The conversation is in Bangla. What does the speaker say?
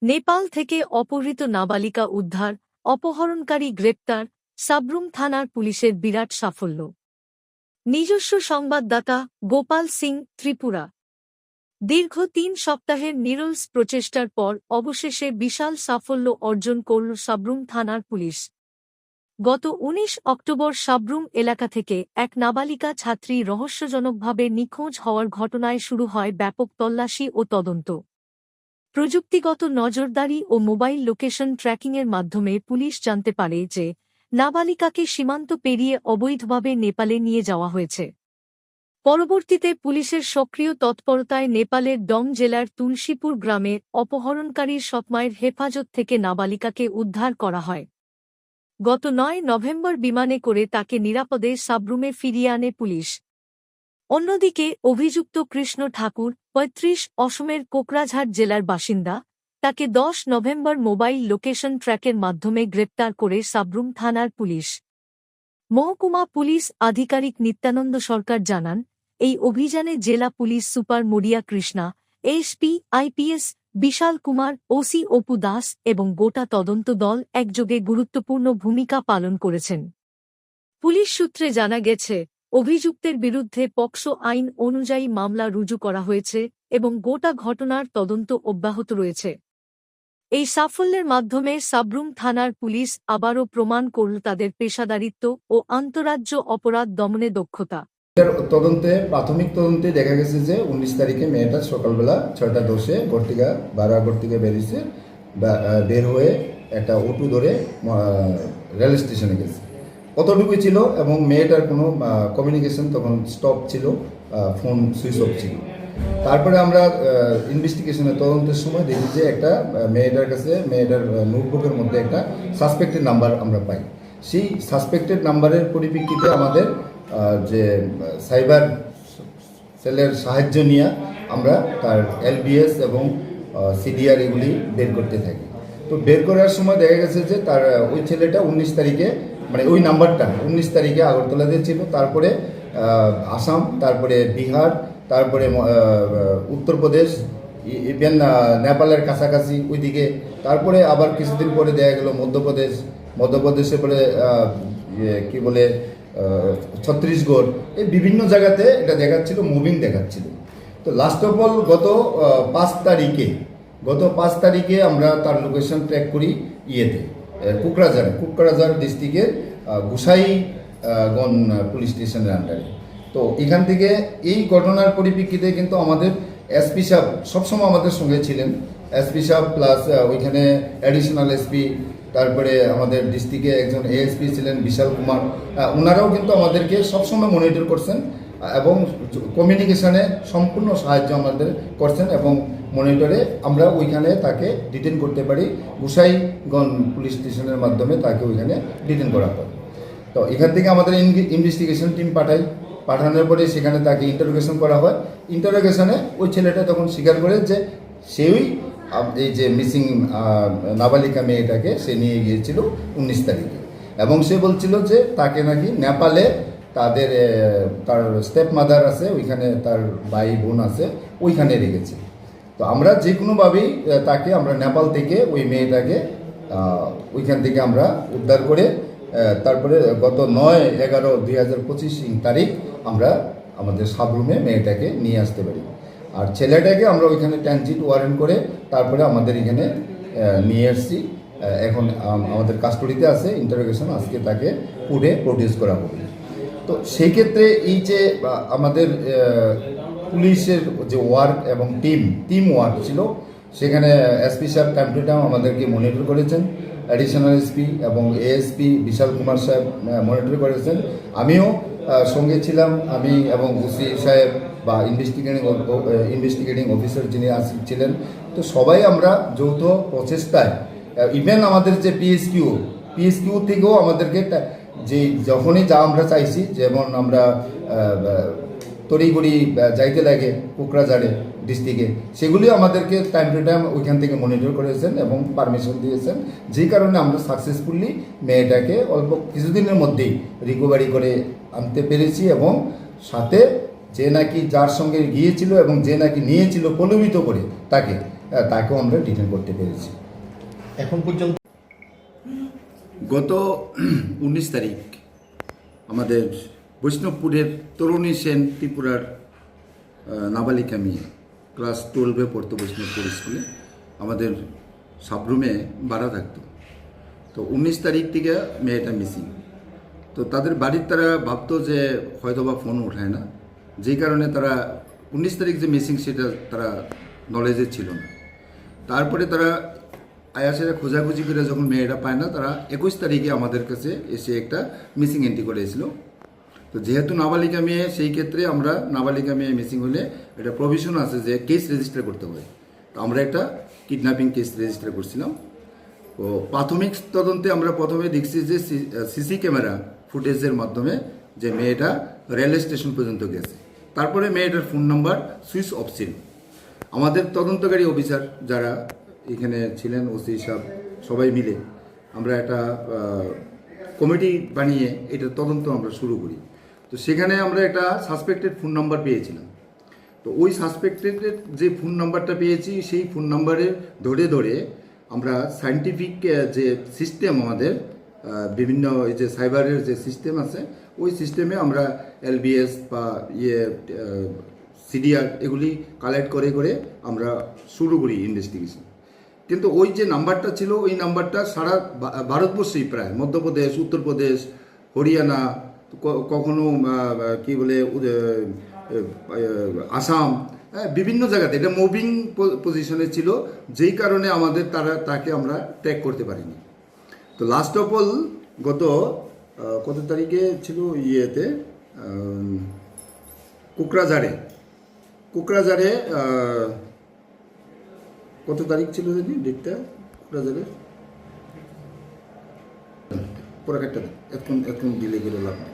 নেপাল থেকে অপহৃত নাবালিকা উদ্ধার, অপহরণকারী গ্রেপ্তার, সাব্রুম থানার পুলিশের বিরাট সাফল্য। নিজস্ব সংবাদদাতা গোপাল সিং, ত্রিপুরা। দীর্ঘ ৩ সপ্তাহের নিরলস প্রচেষ্টার পর অবশেষে বিশাল সাফল্য অর্জন করল সাব্রুম থানার পুলিশ। গত ১৯ অক্টোবর সাব্রুম এলাকা থেকে এক নাবালিকা ছাত্রী রহস্যজনকভাবে নিখোঁজ হওয়ার ঘটনায় শুরু হয় ব্যাপক তল্লাশি ও তদন্ত। প্রযুক্তিগত নজরদারি ও মোবাইল লোকেশন ট্র্যাকিংয়ের মাধ্যমে পুলিশ জানতে পারে যে নাবালিকাকে সীমান্ত পেরিয়ে অবৈধভাবে নেপালে নিয়ে যাওয়া হয়েছে। পরবর্তীতে পুলিশের সক্রিয় তৎপরতায় নেপালের ডং জেলার তুলসীপুর গ্রামে অপহরণকারীর সৎমায়ের হেফাজত থেকে নাবালিকাকে উদ্ধার করা হয়। গত ৯ নভেম্বর বিমানে করে তাকে নিরাপদে সাব্রুমে ফিরিয়ে আনে পুলিশ। অন্যদিকে অভিযুক্ত কৃষ্ণ ঠাকুর, ৩৫, অসমের কোকরাঝাড় জেলার বাসিন্দা, তাকে ১০ নভেম্বর মোবাইল লোকেশন ট্র্যাকের মাধ্যমে গ্রেপ্তার করে সাব্রুম থানার পুলিশ। মহকুমা পুলিশ আধিকারিক নিত্যানন্দ সরকার জানান, এই অভিযানে জেলা পুলিশ সুপার মরিয়া কৃষ্ণা, এসপি আইপিএস বিশাল কুমার, ওসি অপু দাস এবং গোটা তদন্ত দল একযোগে গুরুত্বপূর্ণ ভূমিকা পালন করেছেন। পুলিশ সূত্রে জানা গেছে, অভিযুক্তের বিরুদ্ধে পক্সো আইন অনুযায়ী মামলা রুজু করা হয়েছে এবং গোটা ঘটনার তদন্ত অব্যাহত রয়েছে। এই সাফল্যের মাধ্যমে সাব্রুম থানার পুলিশ আবারও প্রমাণ করল তাদের পেশাদারিত্ব ও আন্তঃরাজ্য অপরাধ দমনে দক্ষতা। প্রাথমিক তদন্তে দেখা গেছে যে ১৯ তারিখে মেয়েটা সকালবেলা ৬টা ১০-এ বারোয়াগড় থেকে বেরিয়েছে, বের হয়ে একটা অটো ধরে রেল স্টেশনে গেছে। কতটুকু ছিল এবং মেয়েটার কোনো কমিউনিকেশন তখন স্টপ ছিল, ফোন সুইচ অফ ছিল। তারপরে আমরা ইনভেস্টিগেশনের তদন্তের সময় দেখি যে একটা মেয়েটার কাছে মেয়েটার নোটবুকের মধ্যে একটা সাসপেক্টেড নাম্বার আমরা পাই। সেই সাসপেক্টেড নাম্বারের পরিপ্রেক্ষিতে আমাদের যে সাইবার সেলের সাহায্য নিয়ে আমরা তার এলবিএস এবং সিডিআর এগুলি বের করতে থাকি। তো বের করার সময় দেখা গেছে যে তার ওই ছেলেটা ১৯ তারিখে, মানে ওই নাম্বারটা ১৯ তারিখে আগরতলাতে ছিল, তারপরে আসাম, তারপরে বিহার, তারপরে উত্তরপ্রদেশ, ইভেন নেপালের কাছাকাছি ওইদিকে, তারপরে আবার কিছুদিন পরে দেখা গেল মধ্যপ্রদেশে পরে কি বলে ছত্তিশগড়, এই বিভিন্ন জায়গাতে এটা দেখাচ্ছিল, মুভিং দেখাচ্ছিল। তো লাস্ট অফ অল গত ৫ তারিখে আমরা তার লোকেশন ট্র্যাক করি কোকরাঝাড় ডিস্ট্রিক্টের গোসাইগঞ্জ পুলিশ স্টেশনের আন্ডারে। তো এখান থেকে এই ঘটনার পরিপ্রেক্ষিতে কিন্তু আমাদের এসপি সাহেব সবসময় আমাদের সঙ্গে ছিলেন। এসপি সাহেব প্লাস ওইখানে অ্যাডিশনাল এসপি, তারপরে আমাদের ডিস্ট্রিক্টে একজন এএসপি ছিলেন বিশাল কুমার, ওনারাও কিন্তু আমাদেরকে সবসময় মনিটর করছেন এবং কমিউনিকেশনে সম্পূর্ণ সাহায্য আমাদের করছেন এবং মনিটরে আমরা ওইখানে তাকে ডিটেন করতে পারি। গোসাইগঞ্জ পুলিশ স্টেশনের মাধ্যমে তাকে ওইখানে ডিটেন করা হয়। তো এখান থেকে আমাদের ইনভেস্টিগেশন টিম পাঠানোর পরে সেখানে তাকে ইন্টারোগেশন করা হয়। ইন্টারোগেশনে ওই ছেলেটা তখন স্বীকার করে যে সেই এই যে মিসিং নাবালিকা মেয়েটাকে সে নিয়ে গিয়েছিল ১৯ তারিখে এবং সে বলছিল যে তাকে নাকি নেপালে তার স্টেপ মাদার আছে, ওইখানে তার ভাই বোন আছে, ওইখানে রেখেছে। তো আমরা যে কোনোভাবেই তাকে আমরা নেপাল থেকে ওই মেয়েটাকে ওইখান থেকে আমরা উদ্ধার করে তারপরে গত ৯/১১/২০২৫ তারিখ আমরা আমাদের সাব্রুমে মেয়েটাকে নিয়ে আসতে পারি। আর ছেলেটাকে আমরা ওইখানে ট্রানজিট ওয়ারেন্ট করে তারপরে আমাদের এখানে নিয়ে আসছি। এখন আমাদের কাস্টডিতে আছে, ইন্টারোগেশন আজকে তাকে কোর্টে প্রডিউস করা হবে। তো সেই ক্ষেত্রে এই যে আমাদের পুলিশের যে ওয়ার্ক এবং টিম ওয়ার্ক ছিল, সেখানে এসপি সাহেব টাইম টু টাইম আমাদেরকে মনিটর করেছেন, অ্যাডিশনাল এসপি এবং এএসপি বিশাল কুমার সাহেব মনিটর করেছেন, আমিও সঙ্গে ছিলাম, আমি এবং ওসি সাহেব বা ইনভেস্টিগেটিং অফিসার যিনি ছিলেন। তো সবাই আমরা যৌথ প্রচেষ্টায়, ইভেন আমাদের যে পিএসকিউ থেকেও আমাদেরকে যে যখনই আমরা চাইছি, যেমন আমরা তড়িঘড়ি যাইতে লাগে কোকরাঝাড়ে ডিস্ট্রিক্টে, সেগুলি আমাদেরকে টাইম টু টাইম ওইখান থেকে মনিটর করেছেন এবং পারমিশন দিয়েছেন, যে কারণে আমরা সাকসেসফুলি মেয়েটাকে অল্প কিছুদিনের মধ্যেই রিকভারি করে আনতে পেরেছি এবং সাথে যে নাকি যার সঙ্গে গিয়েছিল এবং যে নাকি নিয়েছিল প্রলোভিত করে তাকে তাকেও আমরা ডিটেন করতে পেরেছি। এখন পর্যন্ত গত 19 তারিখ আমাদের বৈষ্ণবপুরের তরুণী সেন ত্রিপুরার নাবালিকা মেয়ে ক্লাস 12-এ পড়তো বৈষ্ণবপুর স্কুলে, আমাদের সাবরুমে ভাড়া থাকতো। তো 19 তারিখ থেকে মেয়েটা মিসিং। তো তাদের বাড়ির তারা ভাবতো যে হয়তোবা ফোন ওঠায় না, যেই কারণে তারা 19 তারিখ যে মিসিং সেটা তারা নলেজে ছিল না। তারপরে তারা আয়াসেরা খোঁজাখুঁজি করে যখন মেয়েটা পায় না, তারা 21 তারিখে আমাদের কাছে এসে একটা মিসিং এন্ট্রি করেছিল। তো যেহেতু নাবালিকা মেয়ে, সেই ক্ষেত্রে আমরা নাবালিকা মেয়ে মিসিং হলে এটা প্রভিশন আছে যে কেস রেজিস্টার করতে হয়। তো আমরা একটা কিডন্যাপিং কেস রেজিস্টার করছিলাম। তো প্রাথমিক তদন্তে আমরা প্রথমে দেখছি যে সিসি ক্যামেরা ফুটেজের মাধ্যমে যে মেয়েটা রেল স্টেশন পর্যন্ত গেছে। তারপরে মেয়েটার ফোন নাম্বার সুইচ অফ ছিল। আমাদের তদন্তকারী অফিসার যারা এখানে ছিলেন, ওসি সাহেব সবাই মিলে আমরা একটা কমিটি বানিয়ে এটার তদন্ত আমরা শুরু করি। তো সেখানে আমরা একটা সাসপেক্টেড ফোন নাম্বার পেয়েছিলাম। তো ওই সাসপেক্টেড যে ফোন নাম্বারটা পেয়েছি, সেই ফোন নাম্বারে ধরে ধরে আমরা সায়েন্টিফিক যে সিস্টেম আমাদের বিভিন্ন এই যে সাইবারের যে সিস্টেম আছে, ওই সিস্টেমে আমরা এলবিএস বা সিডিআর এগুলি কালেক্ট করে করে আমরা শুরু করি ইনভেস্টিগেশন। কিন্তু ওই যে নাম্বারটা ছিল, ওই নাম্বারটা সারা ভারতবর্ষেই প্রায় মধ্যপ্রদেশ, উত্তরপ্রদেশ, হরিয়ানা, কখনো কি বলে আসাম, বিভিন্ন জায়গাতে এটা মুভিং পজিশনে ছিল, যেই কারণে আমাদের তাকে আমরা ট্র্যাক করতে পারিনি। তো লাস্ট অফ অল গত কত তারিখে ছিল ইয়েতে কোকরাঝাড়ে কত তারিখ ছিল যদি ডেটটা, কোকরাঝাড়ের পুরাকাটটা এখন ডিলে করে লাভ নেই।